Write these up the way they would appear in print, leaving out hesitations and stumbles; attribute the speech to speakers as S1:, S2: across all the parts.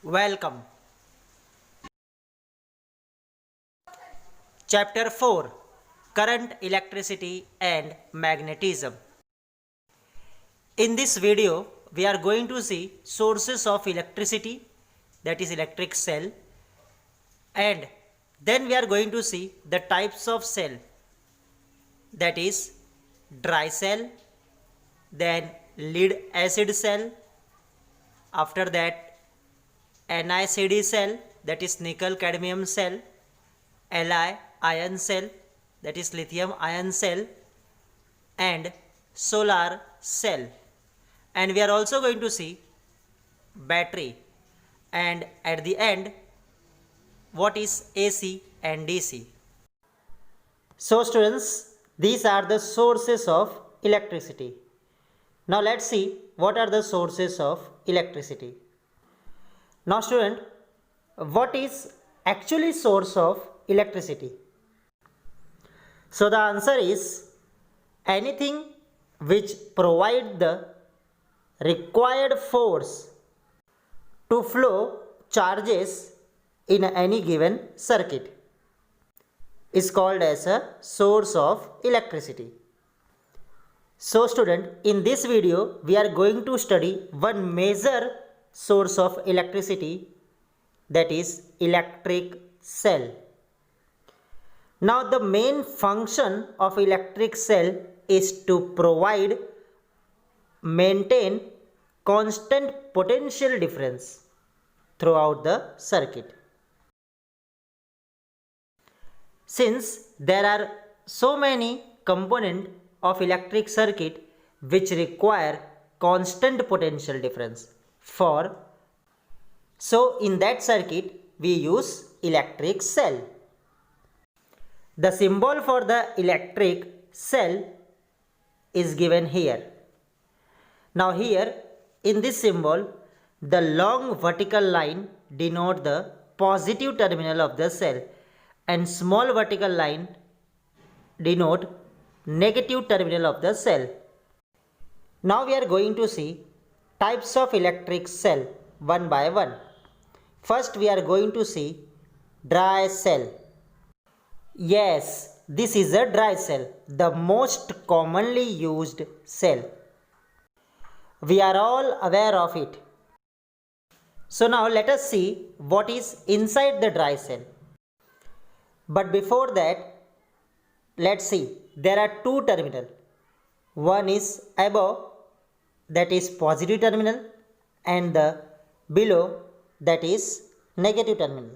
S1: Welcome. Chapter 4 Current, Electricity and Magnetism. In this video, we are going to see sources of electricity, that is electric cell, and then we are going to see the types of cell, that is dry cell, then lead acid cell, after that NiCd cell, that is nickel cadmium cell, Li ion cell, that is lithium ion cell, and solar cell. And we are also going to see battery, and at the end what is AC and DC. So students, these are the sources of electricity. Now let's see what are the sources of electricity. Now student, what is actually source of electricity? So the answer is anything which provide the required force to flow charges in any given circuit is called as a source of electricity. So student, in this video we are going to study one major source of electricity, that is electric cell. Now the main function of electric cell is to maintain constant potential difference throughout the circuit. Since there are so many components of electric circuit which require constant potential difference, so in that circuit we use electric cell. The symbol for the electric cell is given here. Now here in this symbol, the long vertical line denotes the positive terminal of the cell and small vertical line denote negative terminal of the cell. Now we are going to see types of electric cell one by one. First we are going to see dry cell. Yes, this is a dry cell, the most commonly used cell. We are all aware of it. So now let us see what is inside the dry cell. But before that, let's see, there are two terminals. One is above, that is positive terminal, and the below, that is negative terminal.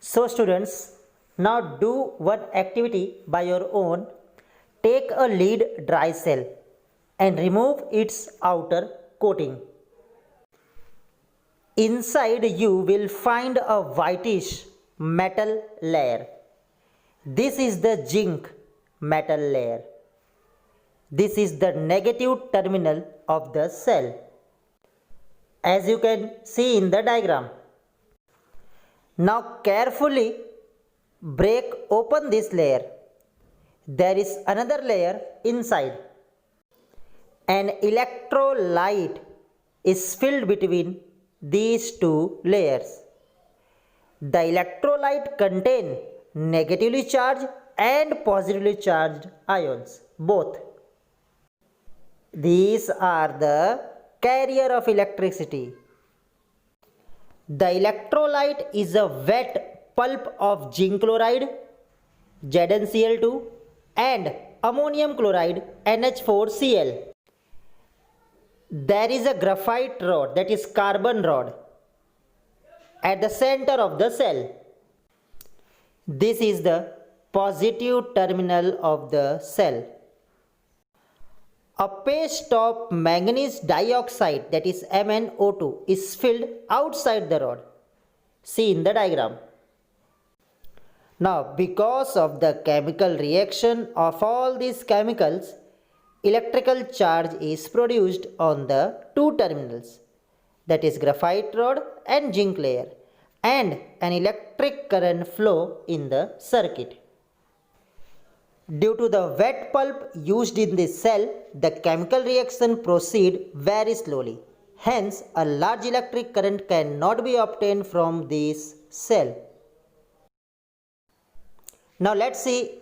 S1: So students, now do one activity by your own. Take a lead dry cell and remove its outer coating. Inside you will find a whitish metal layer. This is the zinc metal layer. This is the negative terminal of the cell, as you can see in the diagram. Now carefully break open this layer. There is another layer inside. An electrolyte is filled between these two layers. The electrolyte contains negatively charged and positively charged ions, both. These are the carrier of electricity. The electrolyte is a wet pulp of zinc chloride, ZnCl2, and ammonium chloride, NH4Cl. There is a graphite rod, that is carbon rod, at the center of the cell. This is the positive terminal of the cell. A paste of manganese dioxide, that is MnO2, is filled outside the rod. See in the diagram. Now, because of the chemical reaction of all these chemicals, electrical charge is produced on the two terminals, that is graphite rod and zinc layer, and an electric current flow in the circuit. Due to the wet pulp used in this cell, the chemical reaction proceeds very slowly. Hence, a large electric current cannot be obtained from this cell. Now let's see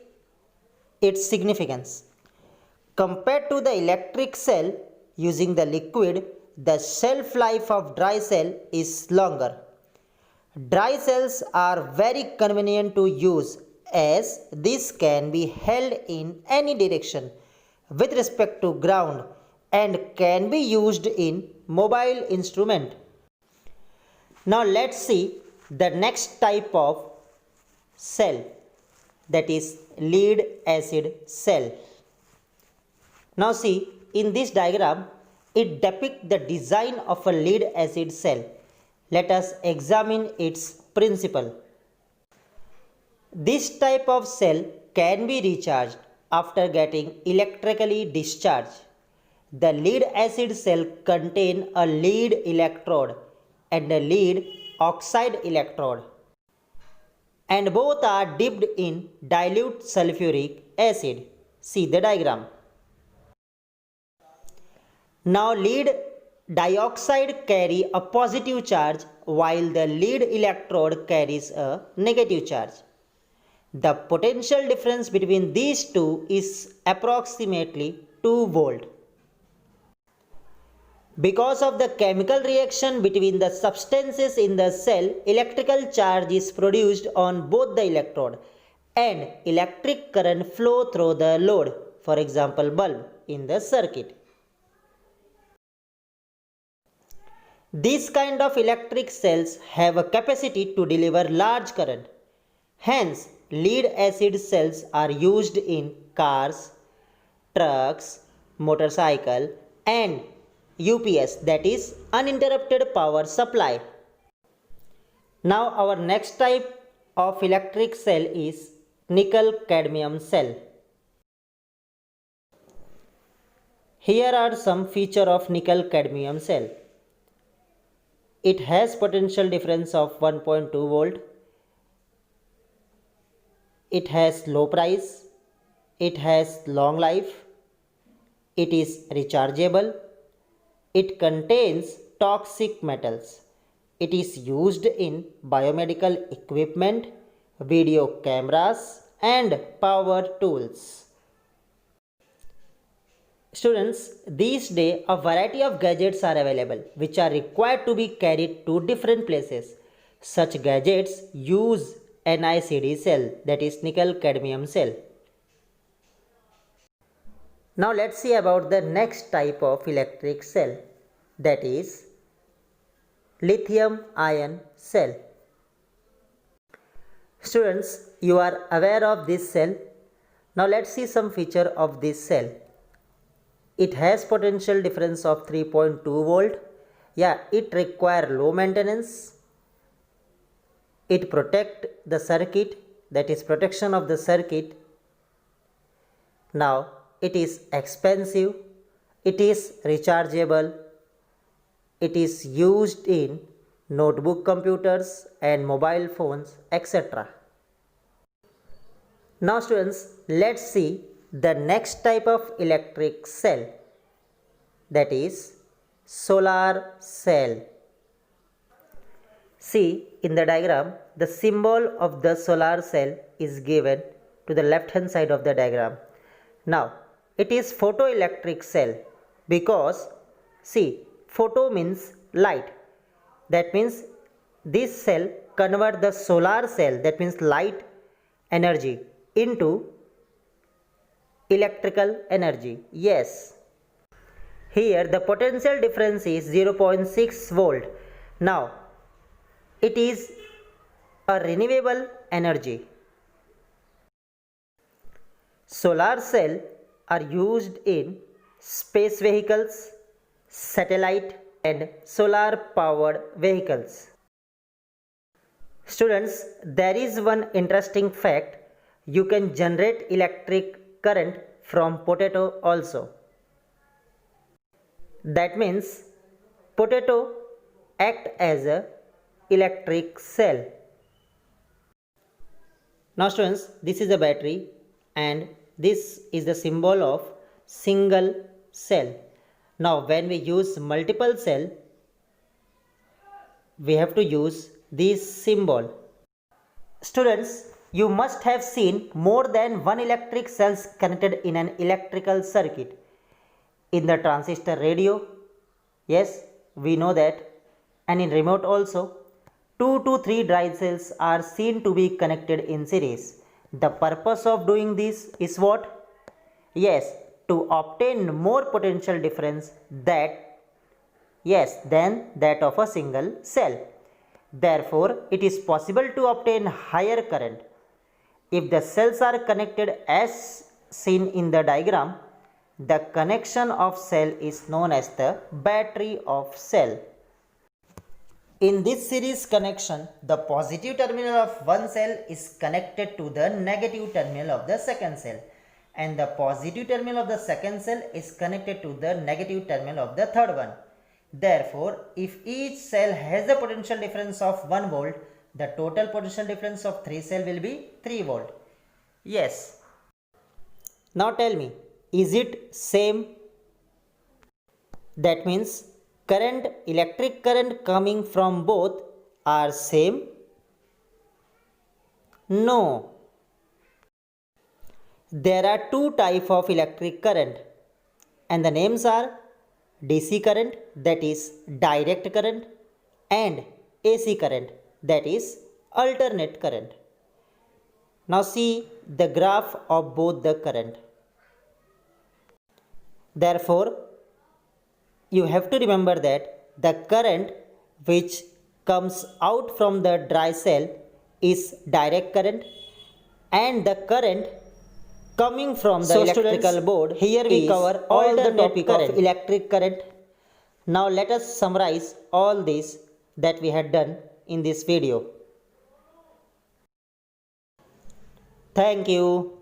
S1: its significance. Compared to the electric cell using the liquid, the shelf life of dry cell is longer. Dry cells are very convenient to use as this can be held in any direction with respect to ground and can be used in mobile instrument. Now let's see the next type of cell, that is lead acid cell. Now see, in this diagram it depicts the design of a lead acid cell. Let us examine its principle. This type of cell can be recharged after getting electrically discharged. The lead acid cell contains a lead electrode and a lead oxide electrode, and both are dipped in dilute sulfuric acid. See the diagram. Now lead dioxide carry a positive charge while the lead electrode carries a negative charge. The potential difference between these two is approximately 2 volt. Because of the chemical reaction between the substances in the cell, electrical charge is produced on both the electrode and electric current flow through the load, for example bulb, in the circuit. These kind of electric cells have a capacity to deliver large current. Hence, lead acid cells are used in cars, trucks, motorcycle and UPS, that is uninterrupted power supply. Now our next type of electric cell is nickel cadmium cell. Here are some features of nickel cadmium cell. It has potential difference of 1.2 volt. It has low price. It has long life. It is rechargeable. It contains toxic metals. It is used in biomedical equipment, video cameras and power tools. Students, these days a variety of gadgets are available which are required to be carried to different places. Such gadgets use NiCd cell, that is nickel cadmium cell. Now let's see about the next type of electric cell, that is lithium ion cell. Students, you are aware of this cell. Now let's see some feature of this cell. It has potential difference of 3.2 volt. Yeah, it require low maintenance. It protect the circuit, that is protection of the circuit. Now it is expensive. It is rechargeable. It is used in notebook computers and mobile phones, etc. Now students, let's see the next type of electric cell, that is solar cell. See, in the diagram, the symbol of the solar cell is given to the left hand side of the diagram. Now, it is photoelectric cell because, see, photo means light. That means this cell convert the solar cell, that means light energy, into electrical energy. Yes. Here the potential difference is 0.6 volt. Now it is a renewable energy. Solar cells are used in space vehicles, satellite and solar powered vehicles. Students, there is one interesting fact. You can generate electric current from potato also. That means potato act as a electric cell. Now students, this is a battery and this is the symbol of single cell. Now when we use multiple cell, we have to use this symbol. Students, you must have seen more than one electric cells connected in an electrical circuit. In the transistor radio, yes, we know that, and in remote also, 2 to 3 dry cells are seen to be connected in series. The purpose of doing this is what? Yes, to obtain more potential difference than that of a single cell. Therefore, it is possible to obtain higher current. If the cells are connected as seen in the diagram, the connection of cell is known as the battery of cell. In this series connection, the positive terminal of one cell is connected to the negative terminal of the second cell, and the positive terminal of the second cell is connected to the negative terminal of the third one. Therefore, if each cell has a potential difference of 1 volt, the total potential difference of 3 cells will be 3 volt. Yes. Now tell me, is it same? That means electric current coming from both are same? No. There are two types of electric current, and the names are DC current, that is direct current, and AC current, that is alternate current. Now see the graph of both the current. Therefore, you have to remember that the current which comes out from the dry cell is direct current, and the current coming from the electrical board, here we cover all the topic of electric current. Now let us summarize all this that we had done in this video. Thank you.